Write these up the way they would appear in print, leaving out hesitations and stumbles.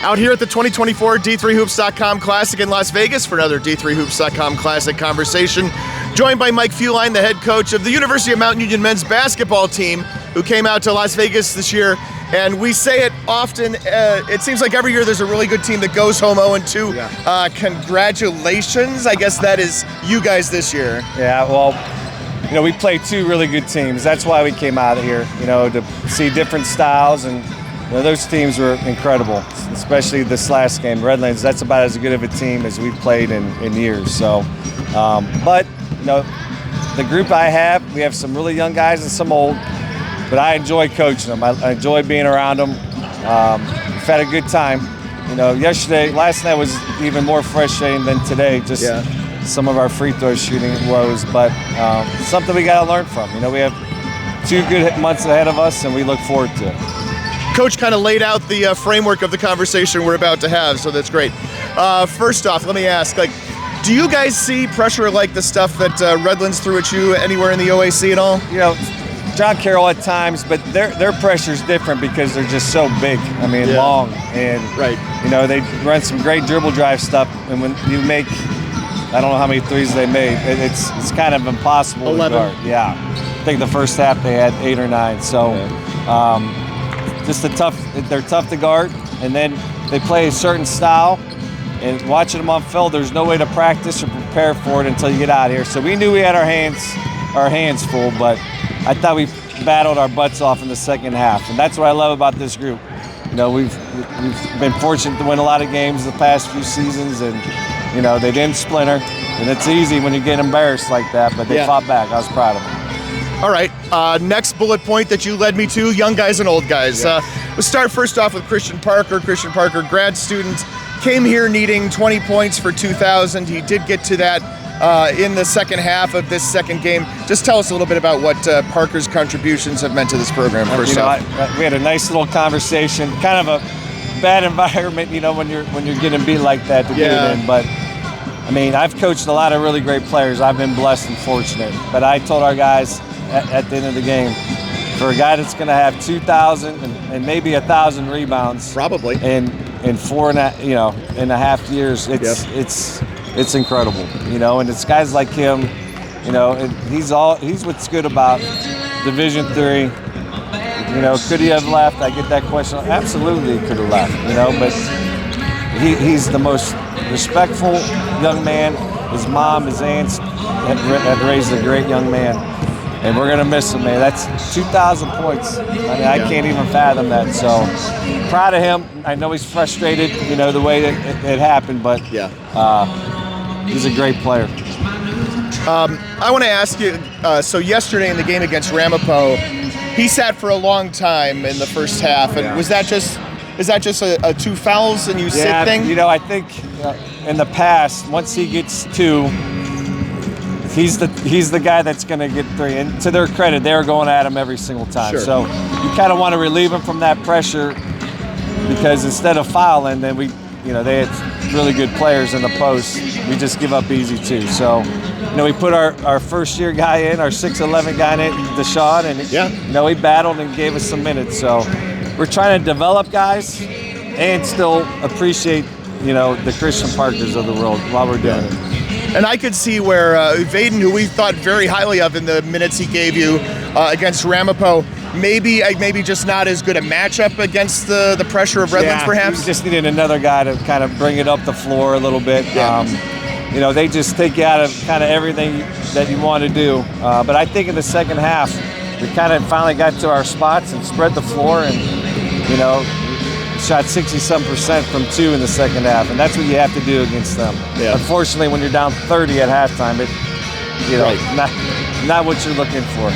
Out here at the 2024 D3Hoops.com Classic in Las Vegas for another D3Hoops.com Classic conversation. Joined by Mike Fuline, the head coach of the University of Mount Union men's basketball team, who came out to Las Vegas this year. And we say it often, it seems like every year there's a really good team that goes home 0-2. Yeah. Congratulations. I guess that is you guys this year. Yeah, well, we played two really good teams. That's why we came out of here, to see different styles. And those teams were incredible, especially this last game. Redlands, that's about as good of a team as we've played in years. So, but, the group I have, we have some really young guys and some old, but I enjoy coaching them. I enjoy being around them. We've had a good time. Last night was even more frustrating than today, some of our free throw shooting woes, but something we got to learn from. We have 2 good months ahead of us, and we look forward to it. Coach kind of laid out the framework of the conversation we're about to have, so that's great. First off, let me ask, do you guys see pressure like the stuff that Redlands threw at you anywhere in the OAC at all? John Carroll at times, but their pressure's different because they're just so big. Long, and they run some great dribble drive stuff, and when you make, I don't know how many threes they made, it's kind of impossible 11. to guard. Yeah, I think the first half they had 8 or 9. So. They're tough to guard, and then they play a certain style, and watching them on film, there's no way to practice or prepare for it until you get out here. So we knew we had our hands full, but I thought we battled our butts off in the second half, and that's what I love about this group. We've been fortunate to win a lot of games the past few seasons, and they didn't splinter, and it's easy when you get embarrassed like that, but they fought back. I was proud of them. All right, next bullet point that you led me to, young guys and old guys. Let's start first off with Christian Parker. Christian Parker, grad student, came here needing 20 points for 2,000. He did get to that in the second half of this second game. Just tell us a little bit about what Parker's contributions have meant to this program first off. We had a nice little conversation, kind of a bad environment, when you're getting beat like that to get it in. But, I've coached a lot of really great players. I've been blessed and fortunate. But I told our guys, at the end of the game, for a guy that's going to have 2,000 and maybe 1,000 rebounds, probably in 4.5 years, it's incredible, and it's guys like him, and he's what's good about Division III. Could he have left? I get that question. Absolutely, he could have left. But he's the most respectful young man. His mom, his aunts have raised a great young man. And we're going to miss him, man. That's 2,000 points. I can't even fathom that. So proud of him. I know he's frustrated, the way that it happened, but he's a great player. I want to ask you, so yesterday in the game against Ramapo, he sat for a long time in the first half. And is that just a 2 fouls and you sit thing? I think in the past, once he gets 2, he's the guy that's going to get 3. And to their credit, they were going at him every single time. Sure. So you kind of want to relieve him from that pressure, because instead of fouling, then they had really good players in the post. We just give up easy too. So, we put our first year guy in, our 6'11" guy in, Deshaun, and he battled and gave us some minutes. So we're trying to develop guys and still appreciate, the Christian Parkers of the world while we're doing it. And I could see where Vaden, who we thought very highly of in the minutes he gave you against Ramapo, maybe just not as good a matchup against the pressure of Redlands, perhaps? We just needed another guy to kind of bring it up the floor a little bit. They just take you out of kind of everything that you want to do. But I think in the second half, we kind of finally got to our spots and spread the floor, and, shot 60-some% from 2 in the second half, and that's what you have to do against them. Yeah. Unfortunately, when you're down 30 at halftime, not what you're looking for.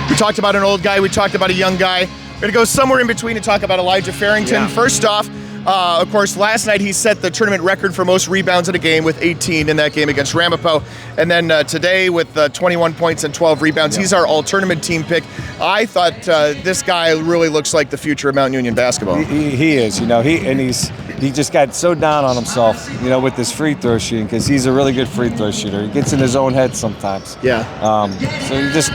We talked about an old guy. We talked about a young guy. We're going to go somewhere in between and talk about Elijah Farrington. First off, of course, last night he set the tournament record for most rebounds in a game with 18 in that game against Ramapo. And then today with 21 points and 12 rebounds. He's our all-tournament team pick. I thought this guy really looks like the future of Mount Union basketball. He is, he just got so down on himself, with his free throw shooting, because he's a really good free throw shooter. He gets in his own head sometimes. So you just,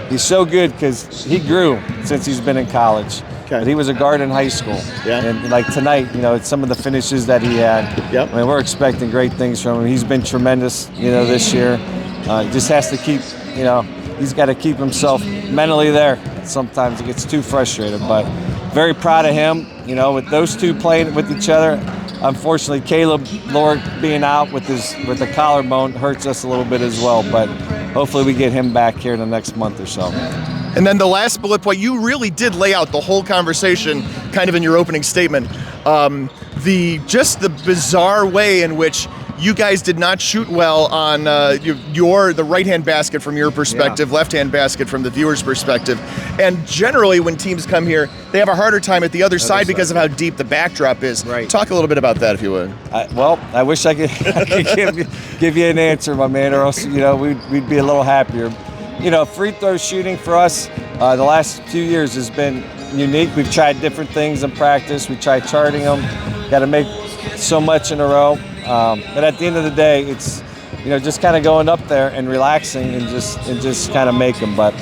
he's so good because he grew since he's been in college. but he was a guard in high school. Yeah. And like tonight, it's some of the finishes that he had. Yep. I mean, we're expecting great things from him. He's been tremendous, this year. Just has to keep, he's got to keep himself mentally there. Sometimes it gets too frustrated, but very proud of him. With those two playing with each other. Unfortunately, Caleb Lord being out with the collarbone hurts us a little bit as well, but hopefully we get him back here in the next month or so. And then the last bullet point, you really did lay out the whole conversation kind of in your opening statement. The bizarre way in which you guys did not shoot well on the right-hand basket from your perspective, left-hand basket from the viewer's perspective. And generally when teams come here, they have a harder time at the other side because of how deep the backdrop is. Right. Talk a little bit about that, if you would. I wish I could, give you an answer, my man, or else, we'd be a little happier. Free throw shooting for us the last few years has been unique. We've tried different things in practice. We tried charting them. Got to make so much in a row. But at the end of the day, it's just kind of going up there and relaxing and just kind of make them. But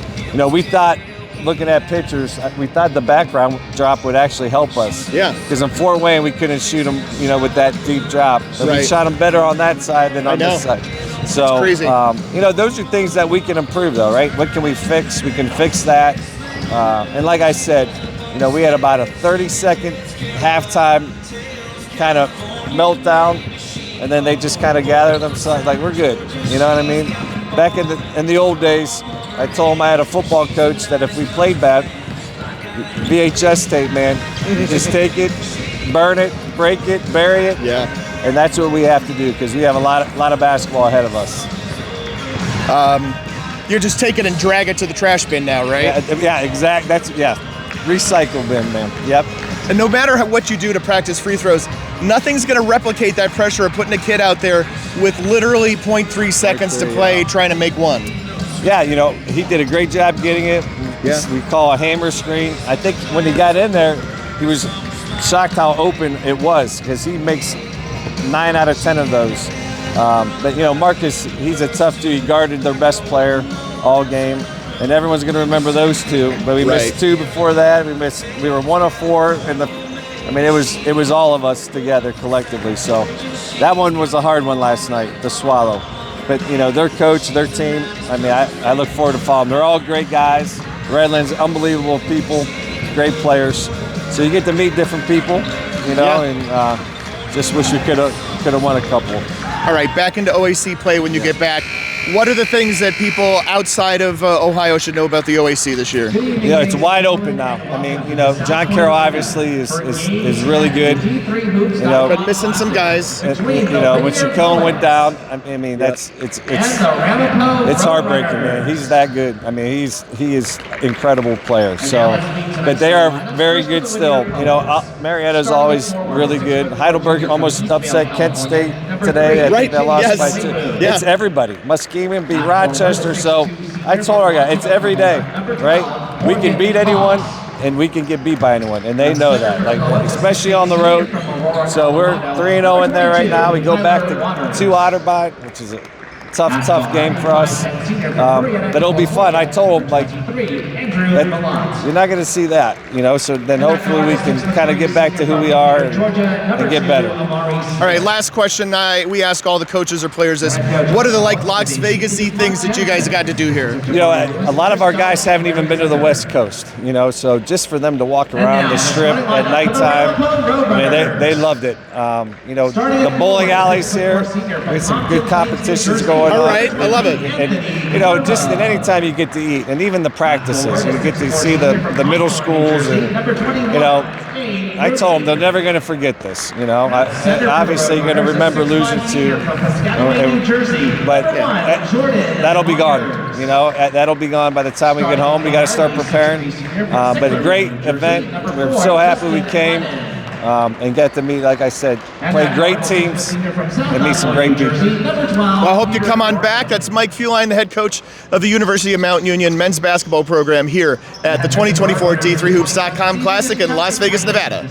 we thought, looking at pictures, we thought the background drop would actually help us. Yeah. Because in Fort Wayne we couldn't shoot them, with that deep drop. But right. we shot them better on that side than on this side. So, crazy. Those are things that we can improve, though, right? What can we fix? We can fix that. And like I said, we had about a 30-second halftime kind of meltdown, and then they just kind of gather themselves. Like, we're good. You know what I mean? Back in the old days, I told him I had a football coach that if we played bad, VHS tape, man, just take it, burn it, break it, bury it. Yeah. And that's what we have to do because we have a lot of basketball ahead of us. You're just take it and drag it to the trash bin now, right? Yeah, exact. Recycle bin, man. Yep. And no matter what you do to practice free throws, nothing's going to replicate that pressure of putting a kid out there with literally 0.3 seconds to play trying to make one. Yeah, he did a great job getting it. Yeah. We call a hammer screen. I think when he got in there, he was shocked how open it was because he makes 9 out of 10 of those. But Marcus, he's a tough dude. He guarded their best player all game, and everyone's going to remember those two. But we missed 2 before that. We were 1 of 4, and it was all of us together collectively. So that one was a hard one last night to swallow. But their coach, their team. I look forward to following. They're all great guys. Redlands, unbelievable people, great players. So you get to meet different people, and just wish we could have won a couple. All right, back into OAC play when you get back. What are the things that people outside of Ohio should know about the OAC this year? It's wide open now. John Carroll obviously is really good. But missing some guys. When Coleman went down, it's heartbreaking, man. He's that good. He is incredible player. So, but they are very good still. Marietta's always really good. Heidelberg almost upset Kent State today. Right. They lost by 2. Yeah. It's everybody. Muskegon beat Rochester. So I told our guys, it's every day, right? We can beat anyone, and we can get beat by anyone, and they know that. Especially on the road. So we're 3-0 in there right now. We go back to 2 Otterbein, which is a tough game for us. But it'll be fun. I told them, you're not going to see that, so then hopefully we can kind of get back to who we are and get better. All right, last question. We ask all the coaches or players this. What are the Las Vegas-y things that you guys got to do here? A lot of our guys haven't even been to the West Coast, so just for them to walk around the strip at nighttime, they loved it. The bowling alleys here, we had some good competitions going on. All right, I love it. And just at any time you get to eat, and even the practices, you get to see the middle schools, and I told them they're never going to forget this. Obviously you're going to remember losing to, but that'll be gone. That'll be gone by the time we get home. We got to start preparing. But a great event. We're so happy we came. And get to meet, like I said, play great teams and meet some great people. Well, I hope you come on back. That's Mike Fuline, the head coach of the University of Mount Union men's basketball program here at the 2024 D3Hoops.com Classic in Las Vegas, Nevada.